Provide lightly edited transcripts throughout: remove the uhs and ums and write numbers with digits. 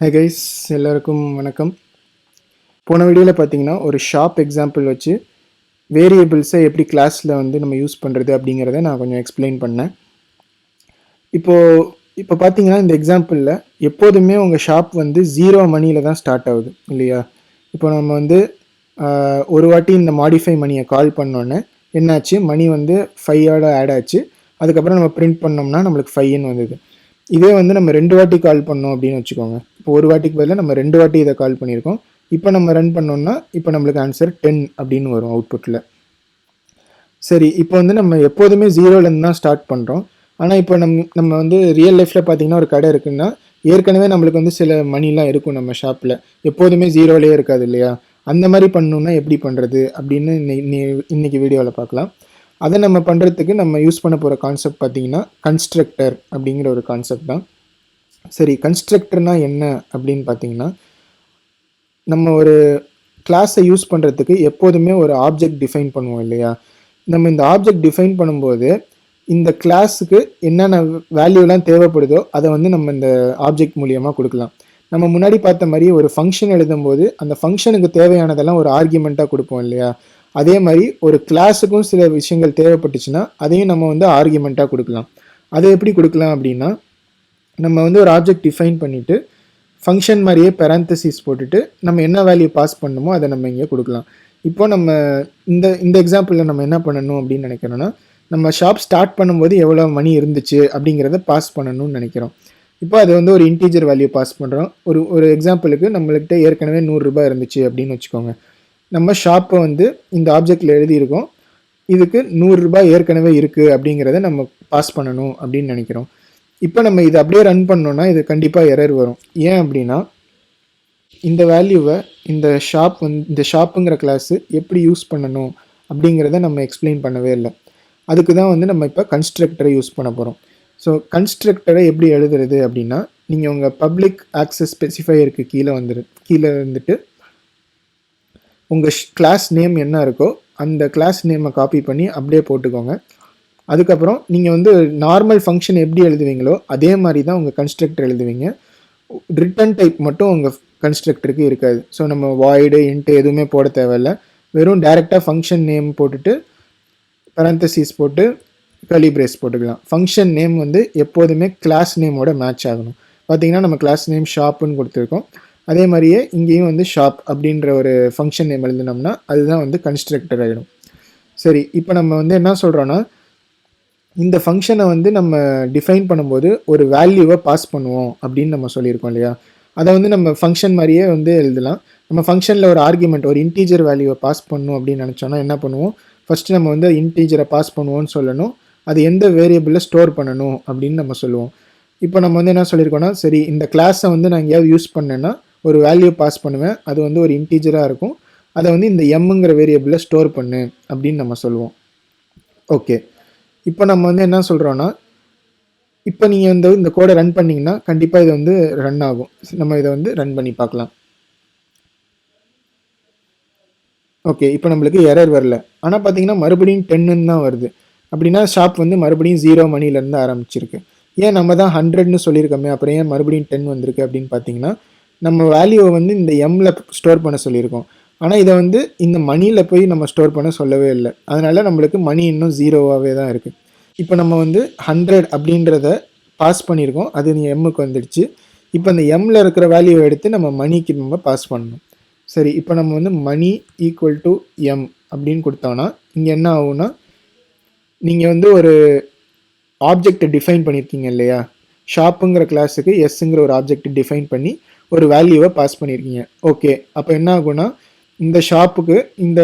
Hey guys, எல்லாருக்கும் வணக்கம். போன வீடியோவில் பார்த்தீங்கன்னா ஒரு ஷாப் எக்ஸாம்பிள் வச்சு வேரியபிள்ஸை எப்படி கிளாஸில் வந்து நம்ம யூஸ் பண்ணுறது அப்படிங்கிறத நான் கொஞ்சம் எக்ஸ்பிளைன் பண்ணேன். இப்போ பார்த்தீங்கன்னா இந்த எக்ஸாம்பிளில் எப்போதுமே உங்கள் ஷாப் வந்து 0 மணியில் தான் ஸ்டார்ட் ஆகுது இல்லையா? இப்போ நம்ம வந்து ஒரு வாட்டி இந்த மாடிஃபை மணியை கால் பண்ணோன்னே என்னாச்சு, மணி வந்து 5 ஆட் ஆச்சு. அதுக்கப்புறம் நம்ம பிரிண்ட் பண்ணோம்னா நம்மளுக்கு 5ன்னு வந்தது. இதே வந்து நம்ம 2 வாட்டி கால் பண்ணோம் அப்படின்னு வச்சுக்கோங்க. இப்போ ஒரு வாட்டிக்கு பதிலாக நம்ம 2 வாட்டி இதை கால் பண்ணியிருக்கோம். இப்போ நம்ம ரன் பண்ணோம்னா இப்போ நம்மளுக்கு ஆன்சர் 10 அப்படின்னு வரும் அவுட்புட்டில். சரி, இப்போ வந்து நம்ம எப்போதுமே 0லேருந்து தான் ஸ்டார்ட் பண்ணுறோம். ஆனால் இப்போ நம்ம வந்து ரியல் லைஃப்பில் பார்த்தீங்கன்னா ஒரு கடை இருக்குன்னா ஏற்கனவே நம்மளுக்கு வந்து சில மணிலாம் இருக்கும் நம்ம ஷாப்பில். எப்போதுமே 0லேயே இருக்காது இல்லையா? அந்த மாதிரி பண்ணணுன்னா எப்படி பண்ணுறது அப்படின்னு இன்னைக்கு வீடியோவில் பார்க்கலாம். அதை நம்ம பண்ணுறதுக்கு நம்ம யூஸ் பண்ண போகிற கான்செப்ட் பார்த்தீங்கன்னா கன்ஸ்ட்ரக்டர் அப்படிங்கிற ஒரு கான்செப்ட் தான். சரி, கன்ஸ்ட்ரக்டர்னால் என்ன அப்படின்னு பார்த்தீங்கன்னா, நம்ம ஒரு கிளாஸை யூஸ் பண்ணுறதுக்கு எப்போதுமே ஒரு ஆப்ஜெக்ட் டிஃபைன் பண்ணுவோம் இல்லையா? நம்ம இந்த ஆப்ஜெக்ட் டிஃபைன் பண்ணும்போது இந்த கிளாஸுக்கு என்னென்ன வேல்யூலாம் தேவைப்படுதோ அதை வந்து நம்ம இந்த ஆப்ஜெக்ட் மூலியமாக கொடுக்கலாம். நம்ம முன்னாடி பார்த்த மாதிரி ஒரு ஃபங்க்ஷன் எழுதும்போது அந்த ஃபங்க்ஷனுக்கு தேவையானதெல்லாம் ஒரு ஆர்கியூமெண்ட்டாக கொடுப்போம் இல்லையா? அதே மாதிரி ஒரு கிளாஸுக்கும் சில விஷயங்கள் தேவைப்பட்டுச்சுன்னா அதையும் நம்ம வந்து ஆர்கியூமெண்ட்டாக கொடுக்கலாம். அதை எப்படி கொடுக்கலாம் அப்படின்னா, நம்ம வந்து ஒரு ஆப்ஜெக்ட் டிஃபைன் பண்ணிவிட்டு ஃபங்க்ஷன் மாதிரியே பெராந்தசிஸ் போட்டுட்டு நம்ம என்ன வேல்யூ பாஸ் பண்ணணுமோ அதை நம்ம இங்கே கொடுக்கலாம். இப்போ நம்ம இந்த எக்ஸாம்பிளில் நம்ம என்ன பண்ணணும் அப்படின்னு நினைக்கிறோன்னா, நம்ம ஷாப் ஸ்டார்ட் பண்ணும்போது எவ்வளோ மணி இருந்துச்சு அப்படிங்கிறத பாஸ் பண்ணணும்னு நினைக்கிறோம். இப்போ அது வந்து ஒரு இன்டீஜர் வேல்யூ பாஸ் பண்ணுறோம். ஒரு எக்ஸாம்பிளுக்கு நம்மள்கிட்ட ஏற்கனவே 100 ரூபாய் இருந்துச்சு அப்படின்னு வச்சுக்கோங்க. நம்ம ஷாப்பை வந்து இந்த ஆப்ஜெக்டில் எழுதியிருக்கோம். இதுக்கு 100 ரூபாய் ஏற்கனவே இருக்குது அப்படிங்கிறத நம்ம பாஸ் பண்ணணும் அப்படின்னு நினைக்கிறோம். இப்போ நம்ம இதை அப்படியே ரன் பண்ணோன்னா இது கண்டிப்பாக எரர் வரும். ஏன் அப்படின்னா, இந்த வேல்யூவை இந்த ஷாப்புங்கிற கிளாஸு எப்படி யூஸ் பண்ணணும் அப்படிங்கிறத நம்ம எக்ஸ்பிளைன் பண்ணவே இல்லை. அதுக்கு தான் வந்து நம்ம இப்போ கன்ஸ்ட்ரக்டரை யூஸ் பண்ண போகிறோம். ஸோ கன்ஸ்ட்ரக்டரை எப்படி எழுதுறது அப்படின்னா, நீங்கள் உங்கள் பப்ளிக் ஆக்சஸ் ஸ்பெசிஃபையருக்கு கீழே வந்துட்டு உங்கள் கிளாஸ் நேம் என்ன இருக்கோ அந்த கிளாஸ் நேமை காப்பி பண்ணி அப்படியே போட்டுக்கோங்க. அதுக்கப்புறம் நீங்கள் வந்து நார்மல் ஃபங்க்ஷன் எப்படி எழுதுவீங்களோ அதே மாதிரி தான் உங்கள் கன்ஸ்ட்ரக்டர் எழுதுவீங்க. ரிட்டன் டைப் மட்டும் உங்கள் கன்ஸ்ட்ரக்டருக்கு இருக்காது. ஸோ நம்ம வாய்டு இன்ட்டு எதுவுமே போட தேவையில்லை. வெறும் டைரெக்டாக ஃபங்க்ஷன் நேம் போட்டுட்டு பரந்தசிஸ் போட்டு கர்லி பிரேஸ் போட்டுக்கலாம். ஃபங்க்ஷன் நேம் வந்து எப்போதுமே கிளாஸ் நேமோட மேட்ச் ஆகணும். பார்த்தீங்கன்னா நம்ம கிளாஸ் நேம் ஷாப்புன்னு கொடுத்துருக்கோம். அதே மாதிரியே இங்கேயும் வந்து ஷாப் அப்படின்ற ஒரு ஃபங்க்ஷன் நேம் எழுதினோம்னா அதுதான் வந்து கன்ஸ்ட்ரக்டர் ஆகிடும். சரி, இப்போ நம்ம வந்து என்ன சொல்கிறோன்னா, இந்த ஃபங்க்ஷனை வந்து நம்ம டிஃபைன் பண்ணும்போது ஒரு வேல்யூவை பாஸ் பண்ணுவோம் அப்படின்னு நம்ம சொல்லியிருக்கோம் இல்லையா? அதை வந்து நம்ம ஃபங்க்ஷன் மாதிரியே வந்து எழுதலாம். நம்ம ஃபங்க்ஷனில் ஒரு ஆர்குமெண்ட், ஒரு இன்டீஜர் வேல்யூவை பாஸ் பண்ணணும் அப்படின்னு நினச்சோன்னா என்ன பண்ணுவோம்? ஃபஸ்ட்டு நம்ம வந்து இன்டீஜரை பாஸ் பண்ணுவோம்னு சொல்லணும். அது எந்த வேரியபிளில் ஸ்டோர் பண்ணணும் அப்படின்னு நம்ம சொல்லுவோம். இப்போ நம்ம வந்து என்ன சொல்லியிருக்கோன்னா, சரி இந்த கிளாஸை வந்து நான் எங்கேயாவது யூஸ் பண்ணேன்னா ஒரு வேல்யூ பாஸ் பண்ணுவேன். அது வந்து ஒரு இன்டீஜராக இருக்கும். அதை வந்து இந்த எம்ங்கிற வேரியபிளில் ஸ்டோர் பண்ணு அப்படின்னு நம்ம சொல்லுவோம். ஓகே, இப்போ நம்ம வந்து என்ன சொல்கிறோன்னா, இப்போ நீங்கள் இந்த கோடை ரன் பண்ணிங்கன்னா கண்டிப்பாக இது வந்து ரன் ஆகும். நம்ம இதை வந்து ரன் பண்ணி பார்க்கலாம். ஓகே, இப்போ நம்மளுக்கு எரர் வரல. ஆனால் பார்த்தீங்கன்னா மறுபடியும் 10ன்னு தான் வருது. அப்படின்னா ஷாப் வந்து மறுபடியும் 0 மணிலேருந்து ஆரம்பிச்சிருக்கு. ஏன் நம்ம தான் 100ன்னு சொல்லியிருக்கோமே, அப்புறம் ஏன் மறுபடியும் 10 வந்திருக்கு அப்படின்னு பார்த்தீங்கன்னா, நம்ம வேல்யூவை வந்து இந்த எம்மில் ஸ்டோர் பண்ண சொல்லியிருக்கோம். ஆனால் இதை வந்து இந்த மணியில் போய் நம்ம ஸ்டோர் பண்ண சொல்லவே இல்லை. அதனால் நம்மளுக்கு மணி இன்னும் 0வாகவே தான் இருக்குது. இப்போ நம்ம வந்து 100 அப்படின்றத பாஸ் பண்ணியிருக்கோம். அது எம்முக்கு வந்துடுச்சு. இப்போ அந்த எம்மில் இருக்கிற வேல்யூவை எடுத்து நம்ம மணிக்கு நம்ம பாஸ் பண்ணணும். சரி, இப்போ நம்ம வந்து மணி ஈக்குவல் டு எம் அப்படின்னு கொடுத்தோன்னா இங்கே என்ன ஆகும்னா, நீங்கள் வந்து ஒரு ஆப்ஜெக்டை டிஃபைன் பண்ணியிருக்கீங்க இல்லையா? ஷாப்புங்கிற கிளாஸுக்கு எஸ்ஸுங்கிற ஒரு ஆப்ஜெக்ட் டிஃபைன் பண்ணி ஒரு வேல்யூவை பாஸ் பண்ணியிருக்கீங்க. ஓகே, அப்போ என்ன ஆகும்னா, இந்த ஷாப்புக்கு இந்த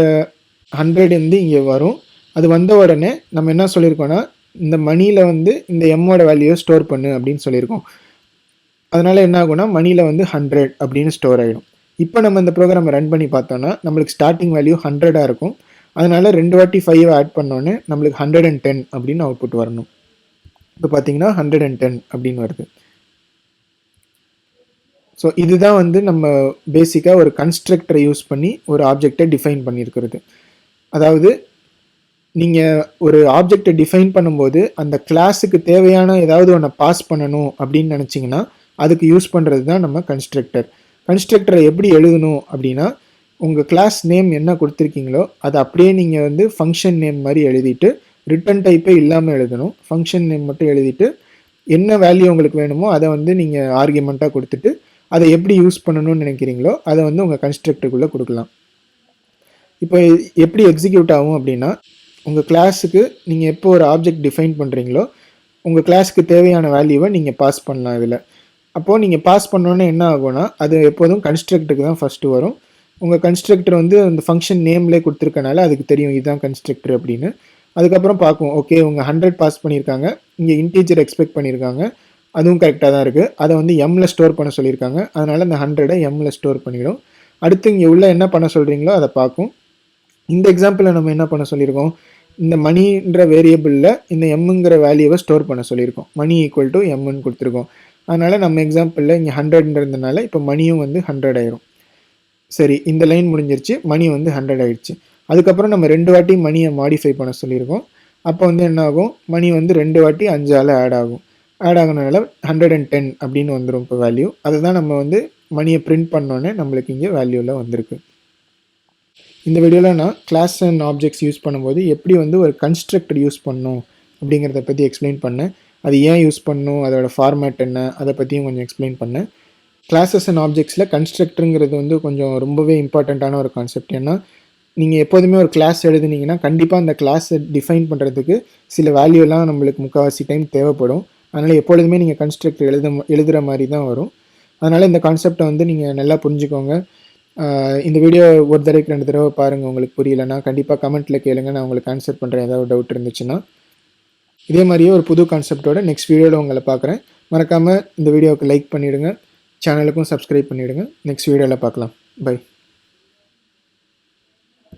100 வந்து இங்கே வரும். அது வந்த உடனே நம்ம என்ன சொல்லியிருக்கோன்னா, இந்த மணியில் வந்து இந்த எம்மோட வேல்யூவை ஸ்டோர் பண்ணு அப்படின்னு சொல்லியிருக்கோம். அதனால் என்ன ஆகும்னா மணியில் வந்து 100 அப்படின்னு ஸ்டோர் ஆகிடும். இப்போ நம்ம இந்த ப்ரோக்ராமை ரன் பண்ணி பார்த்தோன்னா நம்மளுக்கு ஸ்டார்டிங் வேல்யூ 100ஆக இருக்கும். அதனால் 2 வாட்டி 5 ஆட் பண்ணோன்னே நம்மளுக்கு 110 அப்படின்னு அவுட்புட் வரணும். இப்போ பார்த்தீங்கன்னா 110 அப்படின்னு வருது. ஸோ இதுதான் வந்து நம்ம பேசிக்காக ஒரு கன்ஸ்ட்ரக்டரை யூஸ் பண்ணி ஒரு ஆப்ஜெக்டை டிஃபைன் பண்ணியிருக்கிறது. அதாவது நீங்கள் ஒரு ஆப்ஜெக்டை டிஃபைன் பண்ணும்போது அந்த கிளாஸுக்கு தேவையான ஏதாவது ஒன்றை பாஸ் பண்ணணும் அப்படின்னு நினச்சிங்கன்னா அதுக்கு யூஸ் பண்ணுறது தான் நம்ம கன்ஸ்ட்ரக்டர். கன்ஸ்ட்ரக்டரை எப்படி எழுதணும் அப்படின்னா, உங்கள் கிளாஸ் நேம் என்ன கொடுத்துருக்கீங்களோ அதை அப்படியே நீங்கள் வந்து ஃபங்க்ஷன் நேம் மாதிரி எழுதிட்டு ரிட்டன் டைப்பே இல்லாமல் எழுதணும். ஃபங்க்ஷன் நேம் மட்டும் எழுதிட்டு என்ன வேல்யூ உங்களுக்கு வேணுமோ அதை வந்து நீங்கள் ஆர்கியூமெண்ட்டாக கொடுத்துட்டு அதை எப்படி யூஸ் பண்ணணும்னு நினைக்கிறீங்களோ அதை வந்து உங்கள் கன்ஸ்ட்ரக்டருக்குள்ளே கொடுக்கலாம். இப்போ எப்படி எக்ஸிக்யூட் ஆகும் அப்படின்னா, உங்கள் கிளாஸுக்கு நீங்கள் எப்போ ஒரு ஆப்ஜெக்ட் டிஃபைன் பண்ணுறீங்களோ உங்கள் கிளாஸுக்கு தேவையான வேல்யூவை நீங்கள் பாஸ் பண்ணலாம் இதில். அப்போது நீங்கள் பாஸ் பண்ணோன்னே என்ன ஆகும்னா, அது எப்போதும் கன்ஸ்ட்ரக்டருக்கு தான் ஃபஸ்ட்டு வரும். உங்கள் கன்ஸ்ட்ரக்டர் வந்து அந்த ஃபங்க்ஷன் நேம்லேயே கொடுத்துருக்கனால அதுக்கு தெரியும் இதுதான் கன்ஸ்ட்ரக்டர் அப்படின்னு. அதுக்கப்புறம் பார்க்கும், ஓகே இவங்க 100 பாஸ் பண்ணியிருக்காங்க, இங்கே இன்டீஜர் எக்ஸ்பெக்ட் பண்ணியிருக்காங்க, அதுவும் கரெக்டாக தான் இருக்குது. அதை வந்து எம்மில் ஸ்டோர் பண்ண சொல்லியிருக்காங்க, அதனால் அந்த 100 எம்மில் ஸ்டோர் பண்ணிவிடும். அடுத்து இங்கே உள்ள என்ன பண்ண சொல்கிறீங்களோ அதை பார்க்கும். இந்த எக்ஸாம்பிளில் நம்ம என்ன பண்ண சொல்லியிருக்கோம், இந்த மணின்ற வேரியபிளில் இந்த எம்முங்கிற வேல்யூவை ஸ்டோர் பண்ண சொல்லியிருக்கோம். மணி ஈக்குவல் டு எம்முன்னு கொடுத்துருக்கோம். அதனால் நம்ம எக்ஸாம்பிளில் இங்கே 100ன்றதுனால இப்போ மணியும் வந்து 100 ஆயிரும். சரி, இந்த லைன் முடிஞ்சிருச்சு, மணி வந்து 100 ஆயிடுச்சு. அதுக்கப்புறம் நம்ம 2 வாட்டி மணியை மாடிஃபை பண்ண சொல்லியிருக்கோம். அப்போ வந்து என்ன ஆகும், மணி வந்து 2 வாட்டி 5ஆல் ஆட் ஆகும். ஆட் ஆகுனதுனால 110 அப்படின்னு வந்துடும் இப்போ வேல்யூ. அதை தான் நம்ம வந்து மணியை பிரிண்ட் பண்ணோன்னே நம்மளுக்கு இங்கே வேல்யூவில் வந்திருக்கு. இந்த வீடியோவில் நான் கிளாஸ் அண்ட் ஆப்ஜெக்ட்ஸ் யூஸ் பண்ணும்போது எப்படி வந்து ஒரு கன்ஸ்ட்ரக்டர் யூஸ் பண்ணணும் அப்படிங்கிறத பற்றி எக்ஸ்பிளைன் பண்ணேன். அது ஏன் யூஸ் பண்ணணும், அதோட ஃபார்மேட் என்ன, அதை பற்றியும் கொஞ்சம் எக்ஸ்பிளைன் பண்ணேன். கிளாஸஸ் அண்ட் ஆப்ஜெக்ட்ஸில் கன்ஸ்ட்ரக்டருங்கிறது வந்து கொஞ்சம் ரொம்பவே இம்பார்ட்டண்ட்டான ஒரு கான்செப்ட். ஏன்னா நீங்கள் எப்போதுமே ஒரு கிளாஸ் எழுதுனீங்கன்னா கண்டிப்பாக அந்த கிளாஸை டிஃபைன் பண்ணுறதுக்கு சில வேல்யூலாம் நம்மளுக்கு முக்கால்வாசி டைம் தேவைப்படும். அதனால் எப்பொழுதுமே நீங்கள் கன்ஸ்ட்ரக்டர் எழுதுகிற மாதிரி தான் வரும். அதனால் இந்த கான்செப்டை வந்து நீங்கள் நல்லா புரிஞ்சுக்கோங்க. இந்த வீடியோ ஒரு தடவைக்கு 2 தடவை பாருங்கள். உங்களுக்கு புரியலைன்னா கண்டிப்பாக கமெண்ட்டில் கேளுங்க, நான் உங்களுக்கு ஆன்சர் பண்ணுறேன் ஏதாவது டவுட் இருந்துச்சுன்னா. இதே மாதிரியே ஒரு புது கான்செப்டோட நெக்ஸ்ட் வீடியோவில் உங்களை பார்க்குறேன். மறக்காமல் இந்த வீடியோவுக்கு லைக் பண்ணிவிடுங்க, சேனலுக்கும் சப்ஸ்கிரைப் பண்ணிவிடுங்க. நெக்ஸ்ட் வீடியோவில் பார்க்கலாம். பை.